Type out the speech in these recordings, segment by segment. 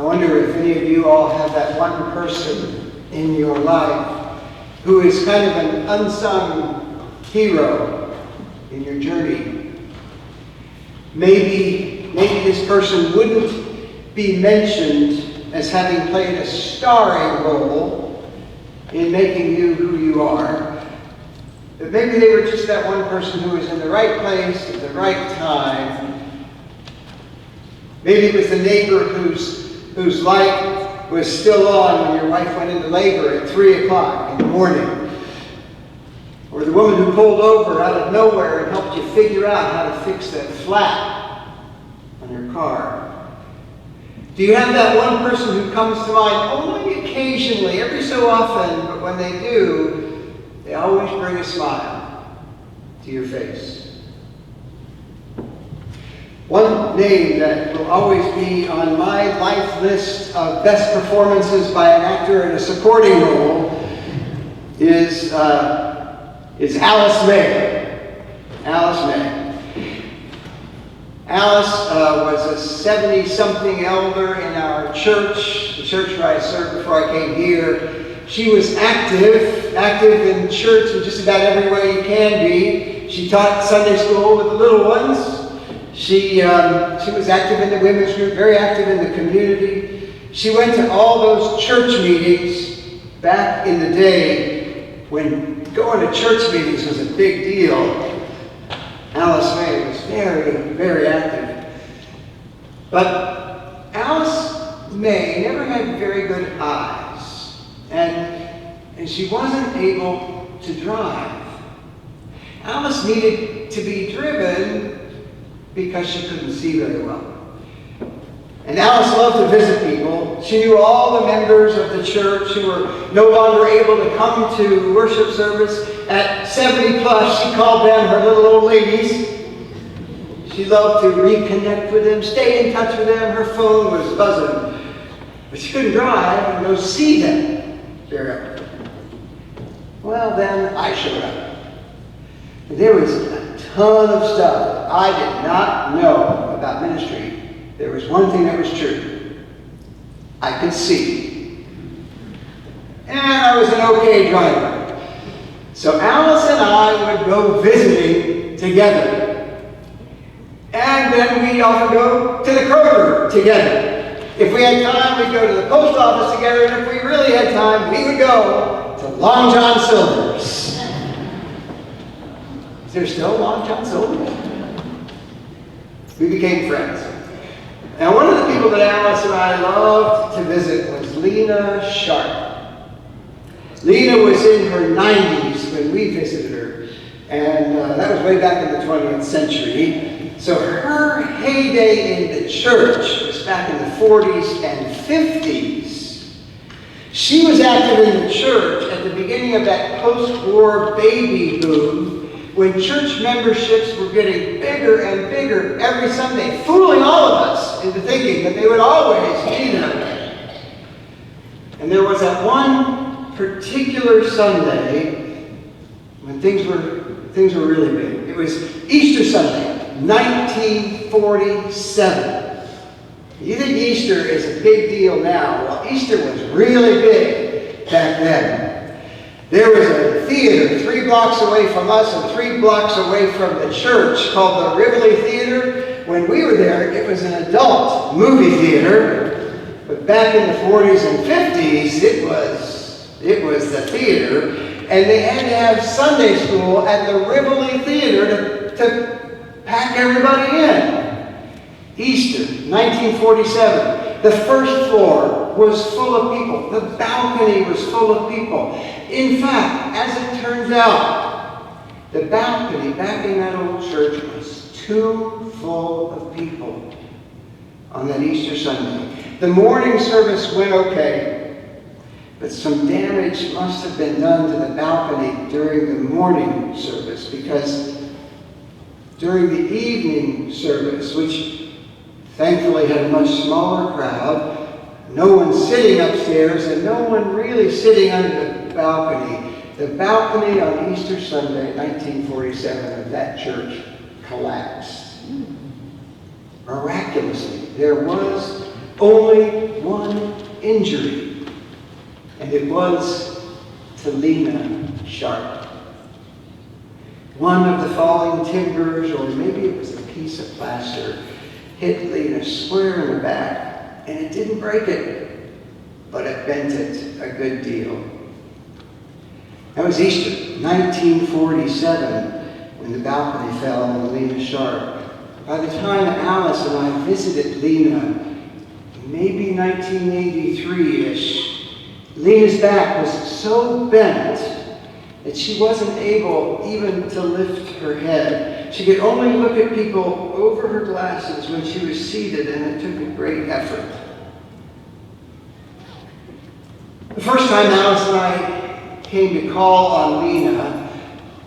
I wonder if any of you all have that one person in your life who is kind of an unsung hero in your journey. Maybe this person wouldn't be mentioned as having played a starring role in making you who you are. But maybe they were just that one person who was in the right place at the right time. Maybe it was the neighbor whose light was still on when your wife went into labor at 3 o'clock in the morning. Or the woman who pulled over out of nowhere and helped you figure out how to fix that flat on your car. Do you have that one person who comes to mind only occasionally, every so often, but when they do, they always bring a smile to your face? One name that will always be on my life list of best performances by an actor in a supporting role is Alice May. Alice May. Alice was a 70-something elder in our church, the church where I served before I came here. She was active in church in just about every way you can be. She taught Sunday school with the little ones. She was active in the women's group, very active in the community. She went to all those church meetings back in the day when going to church meetings was a big deal. Alice May was very, very active. But Alice May never had very good eyes, and she wasn't able to drive. Alice needed to be driven because she couldn't see very well. And Alice loved to visit people. She knew all the members of the church who were no longer able to come to worship service. At 70 plus, she called them her little old ladies. She loved to reconnect with them, stay in touch with them. Her phone was buzzing. But she couldn't drive and go see them very often. Well, then I showed up. And there was a ton of stuff I did not know about ministry. There was one thing that was true. I could see. And I was an okay driver. So Alice and I would go visiting together. And then we'd often go to the Kroger together. If we had time, we'd go to the post office together. And if we really had time, we would go to Long John Silver's. Is there still Long John Silver's? We became friends. Now, one of the people that Alice and I loved to visit was Lena Sharp. Lena was in her 90s when we visited her, and that was way back in the 20th century. So her heyday in the church was back in the 40s and 50s. She was active in the church at the beginning of that post-war baby boom, when church memberships were getting bigger and bigger every Sunday, fooling all of us into thinking that they would always be there. And there was that one particular Sunday when things were really big. It was Easter Sunday, 1947. You think Easter is a big deal now? Well, Easter was really big back then. There was a theater 3 blocks away from us and 3 blocks away from the church called the Rivoli Theater. When we were there, it was an adult movie theater. But back in the 40s and 50s, it was the theater. And they had to have Sunday school at the Rivoli Theater to pack everybody in. Easter, 1947. The first floor was full of people. The balcony was full of people. In fact, as it turns out, the balcony back in that old church was too full of people on that Easter Sunday. The morning service went okay, but some damage must have been done to the balcony during the morning service, because during the evening service, which thankfully had a much smaller crowd, no one sitting upstairs and no one really sitting under the balcony. The balcony on Easter Sunday, 1947, of that church collapsed. Miraculously, there was only one injury, and it was to Lena Sharp. One of the falling timbers, or maybe it was a piece of plaster, hit Lena square in the back, and it didn't break it, but it bent it a good deal. That was Easter, 1947, when the balcony fell on Lena Sharp. By the time Alice and I visited Lena, maybe 1983-ish, Lena's back was so bent that she wasn't able even to lift her head. She could only look at people over her glasses when she was seated, and it took a great effort. The first time Alice and I came to call on Lena,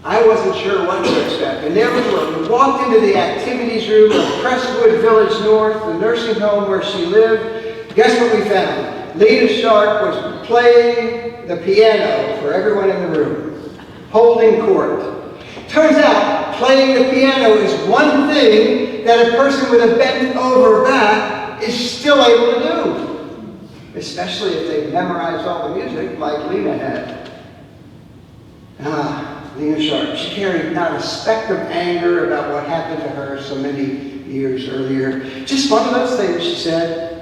I wasn't sure what to expect. And there we were. We walked into the activities room of Crestwood Village North, the nursing home where she lived. Guess what we found? Lena Sharp was playing the piano for everyone in the room, holding court. Turns out, playing the piano is one thing that a person with a bent over back is still able to do, especially if they've memorized all the music like Lena had. Lena Sharp, she carried not a speck of anger about what happened to her so many years earlier. Just one of those things, she said.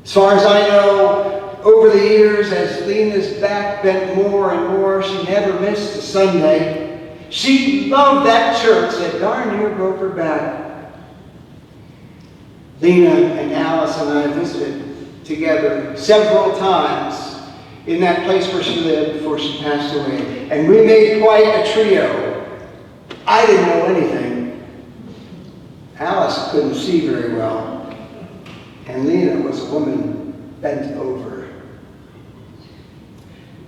As far as I know, over the years, as Lena's back bent more and more, she never missed a Sunday. She loved that church that darn near broke her back. Lena and Alice and I visited together several times in that place where she lived before she passed away. And we made quite a trio. I didn't know anything. Alice couldn't see very well. And Lena was a woman bent over.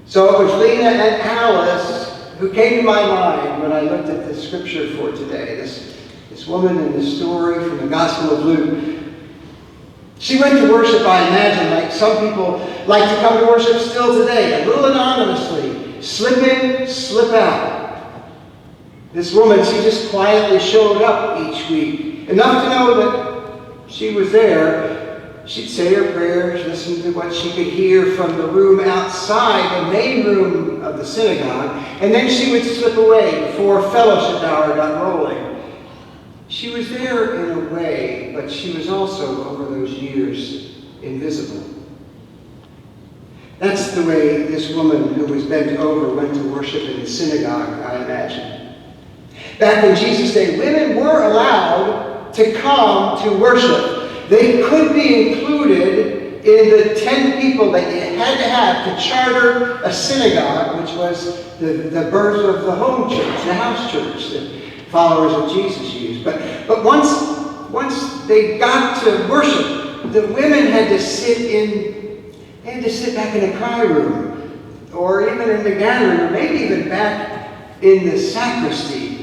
So it was Lena and Alice who came to my mind when I looked at the scripture for today. This woman in the story from the Gospel of Luke. She went to worship, I imagine, like some people like to come to worship still today, a little anonymously. Slip in, slip out. This woman, she just quietly showed up each week. Enough to know that she was there. She'd say her prayers, listen to what she could hear from the room outside, the main room of the synagogue, and then she would slip away before fellowship hour got rolling. She was there in a way, but she was also, over those years, invisible. That's the way this woman who was bent over went to worship in the synagogue, I imagine. Back in Jesus' day, women were allowed to come to worship. They could be included in the 10 people that you had to have to charter a synagogue, which was the birth of the home church, the house church that followers of Jesus used. But once they got to worship, the women had to sit back in the cry room, or even in the gathering, or maybe even back in the sacristy.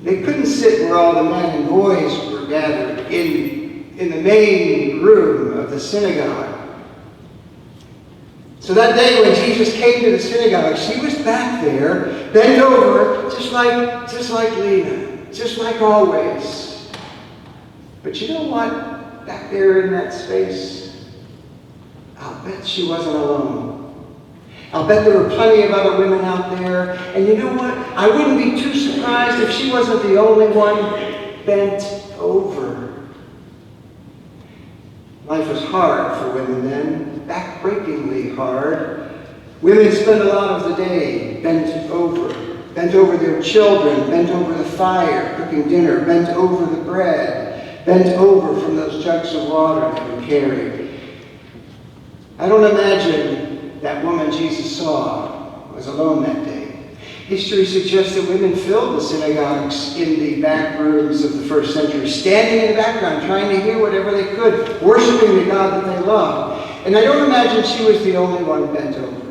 They couldn't sit where all the men and boys were gathered in the main room of the synagogue. So that day when Jesus came to the synagogue, she was back there, bent over, just like Lena, just like always. But you know what? Back there in that space, I'll bet she wasn't alone. I'll bet there were plenty of other women out there. And you know what? I wouldn't be too surprised if she wasn't the only one bent over. Life was hard for women then, backbreakingly hard. Women spent a lot of the day bent over their children, bent over the fire, cooking dinner, bent over the bread, bent over from those jugs of water they would carry. I don't imagine that woman Jesus saw was alone that day. History suggests that women filled the synagogues in the back rooms of the first century, standing in the background, trying to hear whatever they could, worshiping the God that they loved. And I don't imagine she was the only one bent over.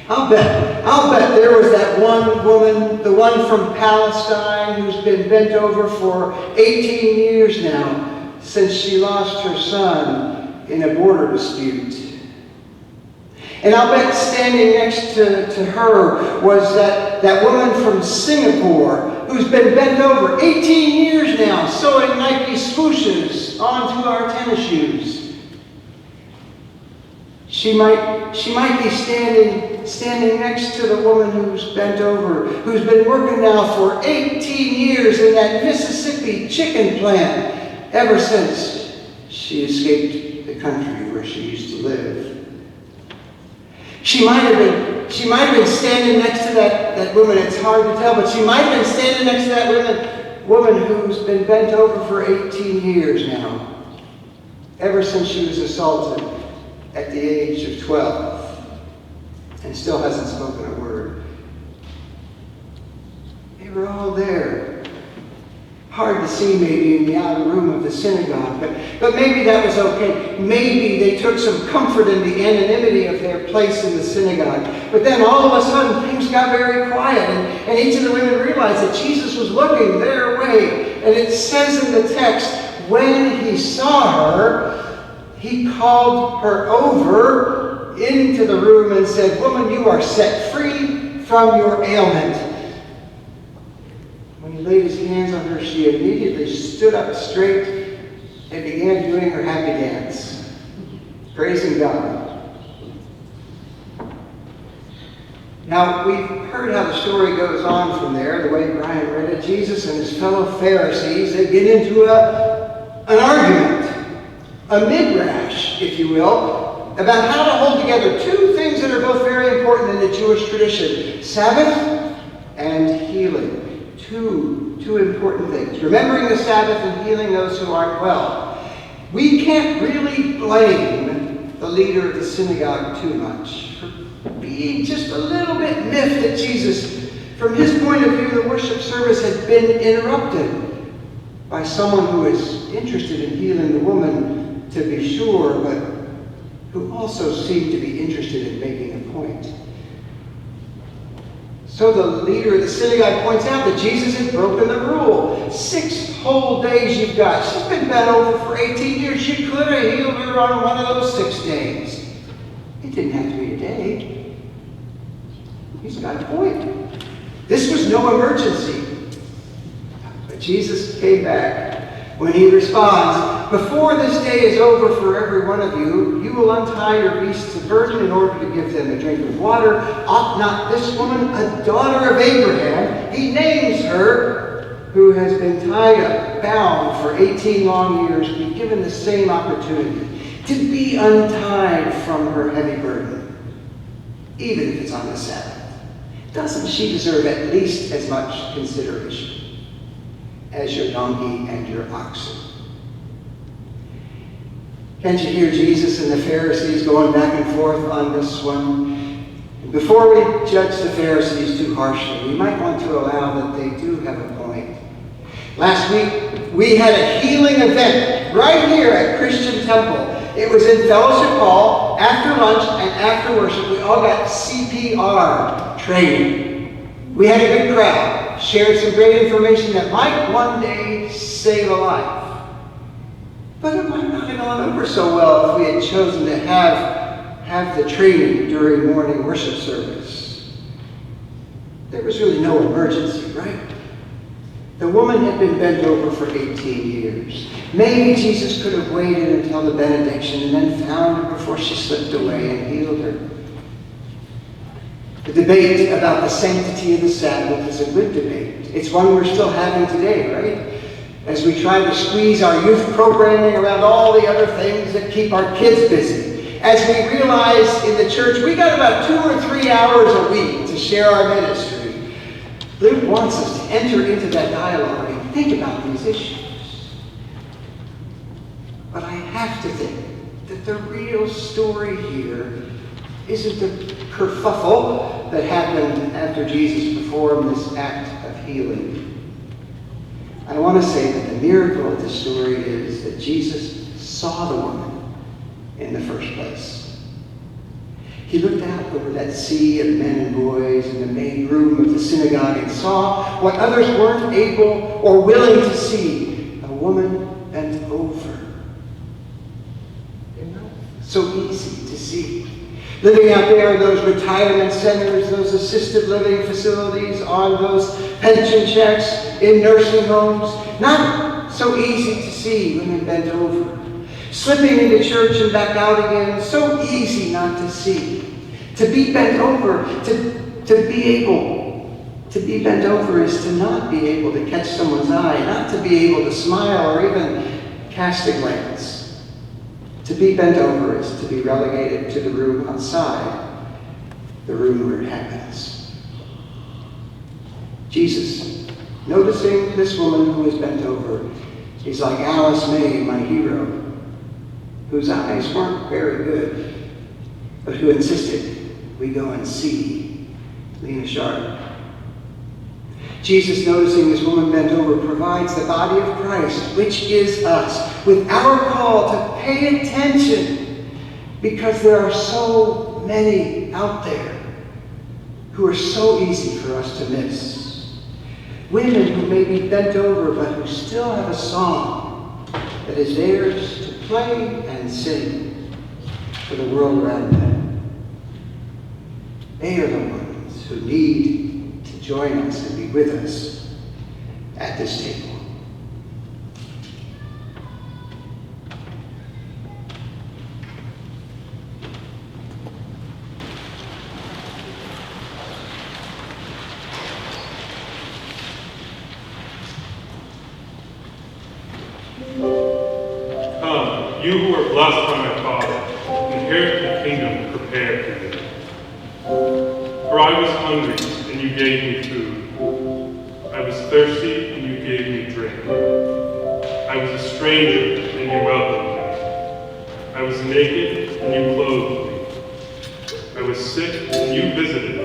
I'll bet there was that one woman, the one from Palestine, who's been bent over for 18 years now, since she lost her son in a border dispute. And I'll bet standing next to her was that woman from Singapore who's been bent over 18 years now, sewing Nike swooshes onto our tennis shoes. She might be standing next to the woman who's bent over, who's been working now for 18 years in that Mississippi chicken plant ever since she escaped the country where she used to live. She might have been standing next to that woman. It's hard to tell, but she might have been standing next to that woman who's been bent over for 18 years now, ever since she was assaulted at the age of 12, and still hasn't spoken a word. They were all there. Hard to see maybe in the outer room of the synagogue, but maybe that was okay. Maybe they took some comfort in the anonymity of their place in the synagogue. But then all of a sudden things got very quiet, and each of the women realized that Jesus was looking their way. And it says in the text, when he saw her, he called her over into the room and said, "Woman, you are set free from your ailment." When he laid his hands on her, she immediately stood up straight and began doing her happy dance, praising God. Now, we've heard how the story goes on from there, the way Brian read it. Jesus and his fellow Pharisees, they get into an argument, a midrash, if you will, about how to hold together two things that are both very important in the Jewish tradition: Sabbath and healing. Two important things. Remembering the Sabbath and healing those who aren't well. We can't really blame the leader of the synagogue too much for being just a little bit miffed at Jesus. From his point of view, the worship service had been interrupted by someone who is interested in healing the woman, to be sure, but who also seemed to be interested in making a point. So the leader of the synagogue points out that Jesus had broken the rule. 6 whole days you've got. She's been bent over for 18 years. You could have healed her on one of those 6 days. It didn't have to be a day. He's got a point. This was no emergency. But Jesus came back when he responds, "Before this day is over for every one of you, you will untie your beasts of burden in order to give them a drink of water. Ought not this woman, a daughter of Abraham," he names her, "who has been tied up, bound for 18 long years, be given the same opportunity to be untied from her heavy burden, even if it's on the Sabbath? Doesn't she deserve at least as much consideration as your donkey and your oxen?" Can't you hear Jesus and the Pharisees going back and forth on this one? Before we judge the Pharisees too harshly, we might want to allow that they do have a point. Last week, we had a healing event right here at Christian Temple. It was in Fellowship Hall. After lunch and after worship, we all got CPR training. We had a good crowd, shared some great information that might one day save a life. But it might not have gone over so well if we had chosen to have the training during morning worship service. There was really no emergency, right? The woman had been bent over for 18 years. Maybe Jesus could have waited until the benediction and then found her before she slipped away and healed her. The debate about the sanctity of the Sabbath is a good debate. It's one we're still having today, right? As we try to squeeze our youth programming around all the other things that keep our kids busy. As we realize in the church, we got about 2 or 3 hours a week to share our ministry. Luke wants us to enter into that dialogue and think about these issues. But I have to think that the real story here isn't the kerfuffle that happened after Jesus performed this act of healing. I want to say that the miracle of the story is that Jesus saw the woman in the first place. He looked out over that sea of men and boys in the main room of the synagogue and saw what others weren't able or willing to see: a woman bent over. So easy to see. living out there in those retirement centers, those assisted living facilities, on those pension checks, in nursing homes. Not so easy to see women bent over. Slipping into church and back out again, so easy not to see. To be bent over, to be able to be bent over is to not be able to catch someone's eye, not to be able to smile or even cast a glance. To be bent over is to be relegated to the room outside, the room where it happens. Jesus, noticing this woman who is bent over, he's like Alice May, my hero, whose eyes weren't very good, but who insisted we go and see Lena Sharp. Jesus, noticing this woman bent over, provides the body of Christ, which is us, with our call to pay attention, because there are so many out there who are so easy for us to miss. Women who may be bent over, but who still have a song that is theirs to play and sing for the world around them. They are the ones who need to join us and be with us at this table. Come, you who are blessed by my Father, inherit the kingdom prepared for you. For I was hungry, and you gave me food. I was thirsty, and you gave me drink. I was a stranger, and you welcomed me. I was naked, and you clothed me. I was sick, and you visited